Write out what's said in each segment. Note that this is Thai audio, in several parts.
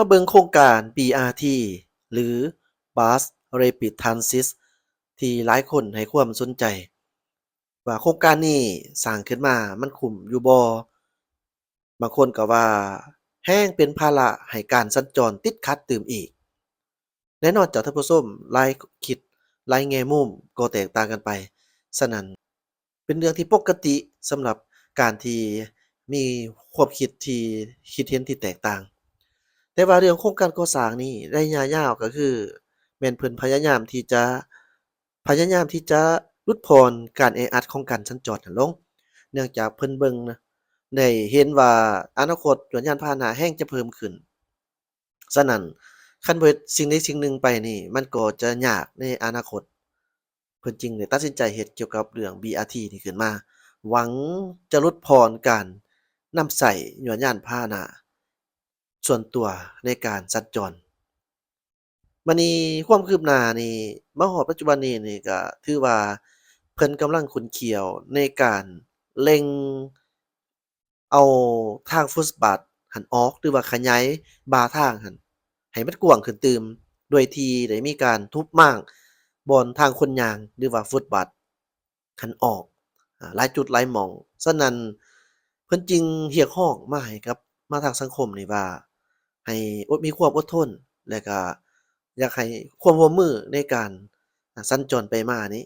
มาเบิ่งโครงการ BRT หรือ Bus Rapid Transit ที่หลายคนให้ความสนใจว่าโครงการนี้สร้างขึ้นมามันคุ้มอยู่บ่บางคนก็ว่าแฮ่งเป็นภาระให้การสัญจรติดขัดเติมอีกแน่นอนจ้ะท่านผู้ชมหลายคิดหลายแง่มุมก็แตกต่างกันไปฉะนั้นเป็นเรื่องที่ปกติสำหรับการที่มีความคิดที่คิดเห็นที่แตกต่าง แต่ว่าเรื่องโครงการก่อสร้างนี่ระยะยาวก็คือแม่นเพิ่นพยายามที่จะลดผ่อนการแออัดของการสัญจรนั้นลงเนื่องจากเพิ่นเบิ่งนะได้เห็นว่าอนาคตยานยานพาหนะแฮ่งจะเพิ่มขึ้นฉะนั้นคันบ่เฮ็ดสิ่งใดสิ่งหนึ่งไปนี่มันก็จะยากในอนาคตเพิ่นจึงได้ตัดสินใจเฮ็ดเกี่ยวกับเรื่อง BRT นี้ขึ้นมาหวังจะลดผ่อนการนำใช้ยานยานพาหนะ ส่วนตัวในการสัญจรบัดนี้ความคืบหน้านี่มาฮอดปัจจุบันนี้นี่ก็ถือว่าเพิ่นกำลังขนเขี้ยวในการเร่งเอาทางฟุตบาทหั้นออกหรือว่าขยายบาทางหั้นให้มันกว้างขึ้นเติมโดยที่ได้มีการทุบม่างบอนทางคนย่างหรือว่าฟุตบาทหั้นออกหลายจุดหลายหม้องฉะนั้นเพิ่นจึงเรียกร้องมาทางสังคมนี่ว่า ให้มีความอดทนและก็อยากให้ความร่วมมือในการสัญจรไปมานี้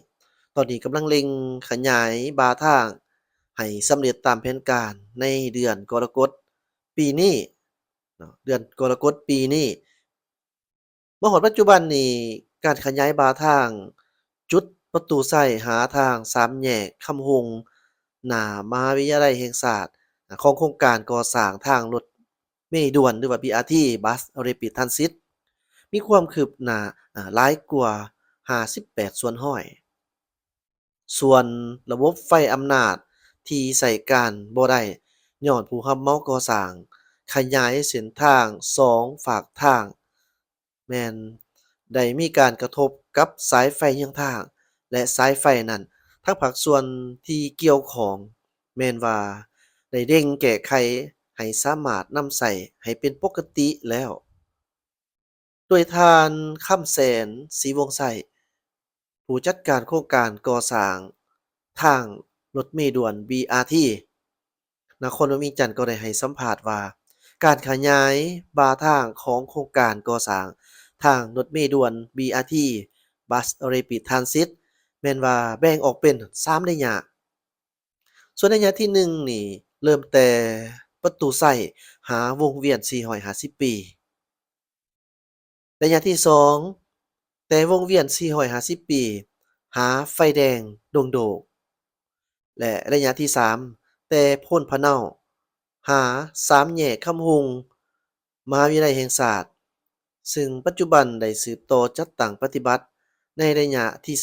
ตอนนี้กำลังเร่งขยายบาทางให้สำเร็จตามแผนการในเดือนกรกฎปีนี้เนาะเดือนกรกฎปีนี้มาฮอดปัจจุบันนี้การขยายบาทางจุดประตูไส้หาทางสามแยกคำฮงหน้ามหาวิทยาลัยแห่งชาติของโครงการก่อสร้างทางรถ เมล์ด่วนหรือว่า BRT Bus Rapid Transit มีความคืบหน้าหลายกว่า58ส่วนร้อยส่วนระบบไฟอำนาจที่ใช้การบ่ได้ญ้อนผู้รับเหมาก่อสร้างขยายเส้นทาง2ฝากทางแม่นได้มีการกระทบกับสายไฟยังทางและสายไฟนั้นทั้งภาคส่วนที่เกี่ยวข้องแม่นว่าได้เร่งแก้ไขให้สามารถนำใช้ให้เป็นปกติแล้ว โดยท่านคำแสนศรีวงศ์ไสผู้จัดการโครงการก่อสร้างทางรถเมล์ด่วน BRT นครหลวงเวียงจันทน์ก็ได้ให้สัมภาษณ์ว่าการขยายบาทางของโครงการก่อสร้างทางรถเมล์ด่วน BRT Bus Rapid Transit แม่นว่าแบ่งออกเป็น3ระยะส่วนระยะที่1นี่เริ่มแต่ประตูไส้หาวงเวียน450ปี ระยะที่2แต่วงเวียน450ปีหาไฟแดงดงโดกและระยะที่3แต่โพ้นพะเนาหาสามแยกคำฮุงมหาวิทยาลัยแห่งชาติซึ่งปัจจุบันได้สืบต่อจัดตั้งปฏิบัติในระยะที่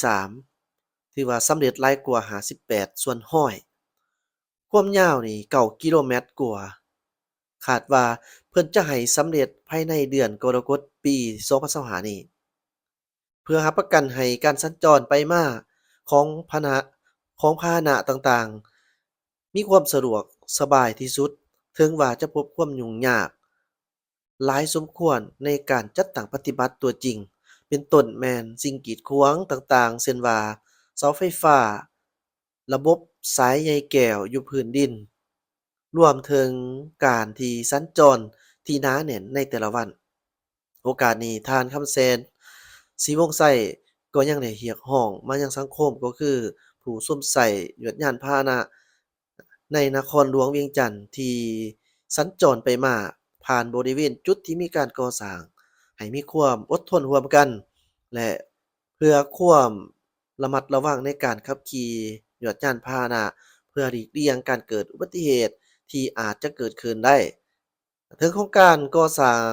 3ถือว่าสำเร็จหลายกว่า58ส่วนร้อยความยาวนี่9กิโลเมตรกว่าคาดว่าเพิ่นจะให้สำเร็จภายในเดือนกรกฎาคมปี2025นี้ เพื่อรับประกันให้การสัญจรไปมาของพาหนะต่างๆมีความสะดวกสบายที่สุดถึงว่าจะพบความยุ่งยากหลายสมควรในการจัดตั้งปฏิบัติตัวจริงเป็นต้นแม่นสิ่งกีดขวางต่างๆเช่นว่าเสาไฟฟ้าระบบสายใยแก้วอยู่พื้นดินรวมถึงการที่สัญจรที่หนาแน่นในแต่ละวัน โอกาสนี้ท่านคำแสนศรีวงศ์ไส้ก็ยังได้เรียกร้องมายังสังคมก็คือผู้สวมใช้ยานพาหนะในนครหลวงเวียงจันทน์ที่สัญจรไปมาผ่านบริเวณจุดที่มีการก่อสร้างให้มีความอดทนร่วมกันและเพื่อความระมัดระวังในการขับขี่ยานพาหนะเพื่อหลีกเลี่ยงการเกิดอุบัติเหตุที่อาจจะเกิดขึ้นได้ ถึงโครงการก่อสร้าง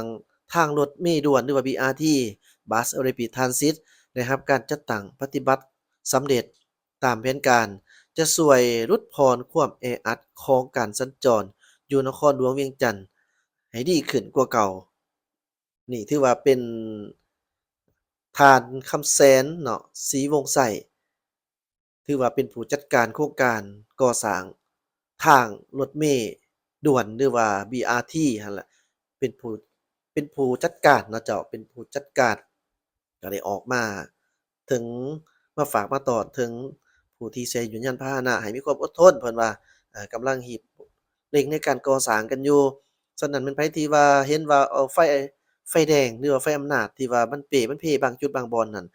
ทางรถเมล์ด่วนหรือว่า BRT Bus Rapid Transit ได้รับการจัดตั้งปฏิบัติสำเร็จตามแผนการจะช่วยลดผ่อนความแออัดของการสัญจรอยู่นครหลวงเวียงจันทน์ให้ดีขึ้นกว่าเก่านี่ถือว่าเป็นท่านคำแสนเนาะศรีวงศ์ไส้ถือว่าเป็นผู้จัดการโครงการก่อสร้างทางรถเมล์ด่วนหรือว่า BRT หั้นล่ะเป็นผู้ เป็นผู้จัดการเนาะเจ้าเป็นผู้จัดการก็ได้ออกมาถึงมาฝากมาตอนถึงผู้ที่ใช้ยานยานพาหนะให้มีความอดทนเพิ่นว่ากำลังฮีบเร่งในการก่อสร้างกันอยู่ฉะนั้นแม่นไผที่ว่าเห็นว่าไฟแดงหรือว่าไฟอำนาจที่ว่ามันเป๋มันเพ่บางจุดบางบอนนั่น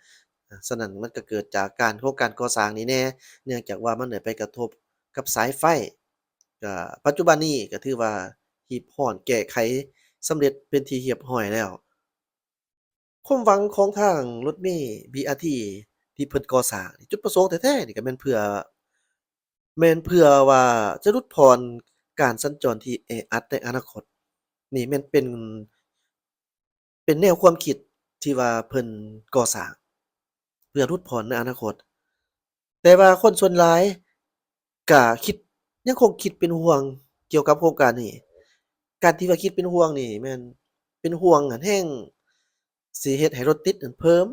ฉะนั้นมันก็เกิดจากการก่อสร้างนี่แหน่เนื่องจากว่ามันได้ไปกระทบกับสายไฟก็ปัจจุบันนี้ก็ถือว่าฮีบฮอดแก้ไขสำเร็จเป็นที่เรียบร้อยแล้ว ความหวังของทางรถเมล์ BRT ที่เพิ่นก่อสร้างนี่จุดประสงค์แท้ๆนี่ก็แม่นเพื่อว่าจะลดพรการสัญจรที่แออัดในอนาคตนี่แม่นเป็นแนวความคิดที่ว่าเพิ่นก่อสร้างเพื่อลดพรในอนาคตแต่ว่าคนส่วนหลายก็ยังคงคิดเป็นห่วงเกี่ยวกับโครงการนี้การที่ว่าคิดเป็นห่วงนี่แม่นเป็นห่วงหั้นแฮ่งสิเฮ็ดให้รถติดนั่นเพิ่ม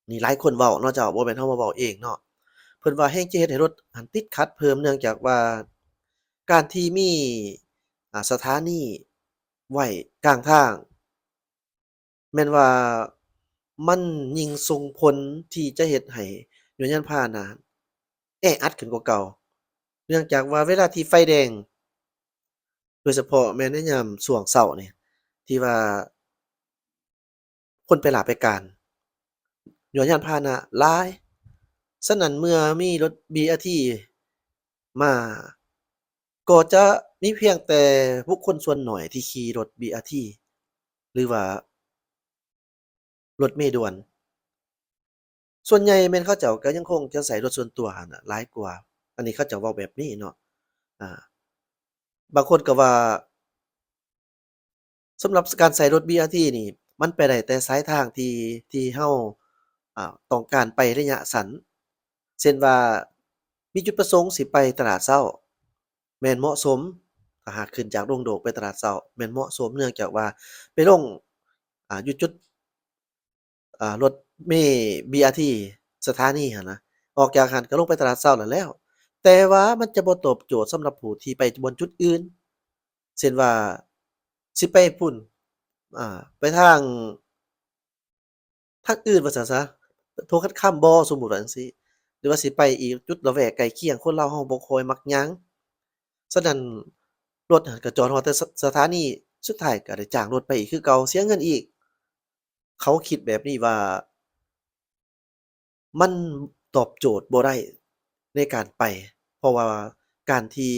นี่หลายคนเว้าเนาะเจ้าบ่แม่นเรามาเว้าเองเนาะเพิ่นว่าแฮ่งจะเฮ็ดให้รถหั้นติดขัดเพิ่มเนื่องจากว่าการที่มีสถานีไว้กลางทางแม่นว่ามันยิ่งส่งผลที่จะเฮ็ดให้ยานยานพาหนะแออัดขึ้นกว่าเก่าเนื่องจากว่าเวลาที่ไฟแดงโดยเฉพาะแม่นในยามช่วงเช้านี่ที่ว่าคนไปราชไปการยานพาหนะหลาย ฉะนั้นเมื่อมีรถ BRT มาก็จะมีเพียงแต่บุคคลส่วนน้อยที่ขี่รถ BRT หรือว่ารถเมล์ด่วนส่วนใหญ่แม่นเขาเจ้าก็ยังคงจะใช้รถส่วนตัวหั้นน่ะหลายกว่าอันนี้เขาเจ้าเว้าแบบนี้เนาะอาบางคนก็ว่าสำหรับการใช้รถ BRT นี่มันไปได้แต่สายทางที่เราต้องการไประยะสั้นเช่นว่ามีจุดประสงค์สิไปตลาดเช้า แม่นเหมาะสมถ้าหากขึ้นจากดงโดกไปตลาดเช้าแม่นเหมาะสมเนื่องจากว่าไปลงอยู่จุดรถเมล์ BRT สถานีหั้นนะออกจากหั้นก็ลงไปตลาดเช้านั่นแหล้วแต่ว่ามันจะบ่ตอบโจทย์สำหรับผู้ที่ไปบนจุดอื่นเช่นว่าสิไปพุ่นไปทางอื่นว่าซั่นซะโทคัดคำบ่สมมุติว่าจั่งซี้หรือว่าสิไปอีกจุดละแวกใกล้เคียงคนลาวเราบ่ค่อยมักยัง ฉะนั้นรถหั้นก็จอดฮอดแต่สถานีสุดท้ายก็ได้จ้างรถไปอีกคือเก่าเสียเงินอีกเขาคิดแบบนี้ว่ามันตอบโจทย์บ่ได้ในการไปเพราะว่าการที่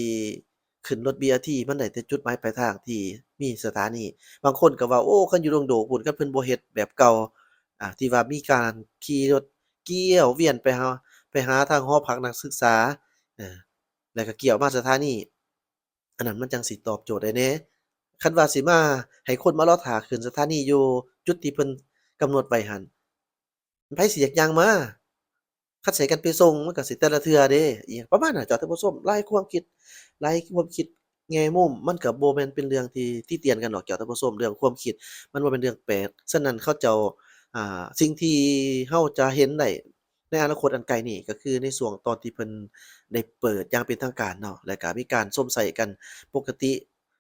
ขึ้นรถ BRT มันได้แต่จุดหมายปลายทางที่มีสถานีบางคนก็ว่าโอ้คันอยู่ดงโดกพู้นคันเพิ่นบ่เฮ็ดแบบเก่าที่ว่ามีการขี่รถเกี่ยวเวียนไปหาทางหอพักนักศึกษาเออแล้วก็เกี่ยวมาสถานี อันนั้นมันจั่งสิตอบโจทย์ได้แหน่คันว่าสิมาให้คนมารอท่าขึ้นสถานีอยู่จุดที่เพิ่นกำหนดไว้หั้นไผสิอยากย่างมาคันสิให้กันไปส่งมันก็สิแต่ละเทื่อเด้อิหยังประมาณนั้นจ้ะท่านผู้ชมหลายความคิดแง่มุมมันก็บ่แม่นเป็นเรื่องที่ติเตียนกันดอกจ้ะท่านผู้ชมเรื่องความคิดมันบ่แม่นเรื่องแปลกฉะนั้นเขาเจ้าสิ่งที่เราจะเห็นได้ในอนาคตอันไกลนี้ก็คือในช่วงตอนที่เพิ่นได้เปิดอย่างเป็นทางการเนาะแล้วก็มีการชมไส้กัน ปกติ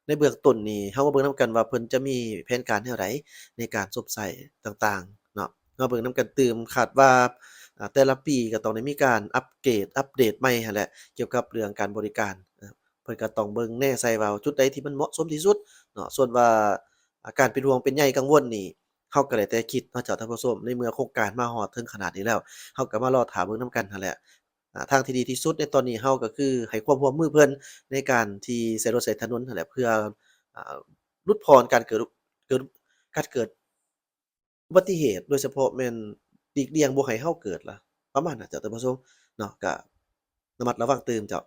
ในเบื้องต้นนี่เรามาเบิ่งนำกันว่าเพิ่นจะมีแผนการแนวใดในการซบเซี้ต่างๆเนาะมาเบิ่งนำกันตื่มคาดว่าแต่ละปีก็ต้องได้มีการอัปเกรดอัปเดตใหม่หั้นแหละเกี่ยวกับเรื่องการบริการเพิ่นก็ต้องเบิ่งแหน่ไส่ว่าจุดใดที่มันเหมาะสมที่สุดเนาะส่วนว่าการเป็นห่วงเป็นใยกังวลนี่เราก็ได้แต่คิดเนาะเจ้าท่านผู้ชมในเมื่อโครงการมาฮอดถึงขนาดนี้แล้วเราก็มารอท่าเบิ่งนำกันหั้นแหละ ทางที่ดีที่สุดในตอนนี้เราก็คือให้ความร่วมมือเพิ่นในการที่ใช้รถใช้ถนนนั่นแหละเพื่ออ่าลดพรเกิดการเกิดอุบัติเหตุโดยเฉพาะแม่นหลีกเลี่ยงบ่ให้เราเกิดล่ะประมาณนั้นจ้ะท่านผู้ชมเนาะก็ระมัดระวังตื่นเจ้า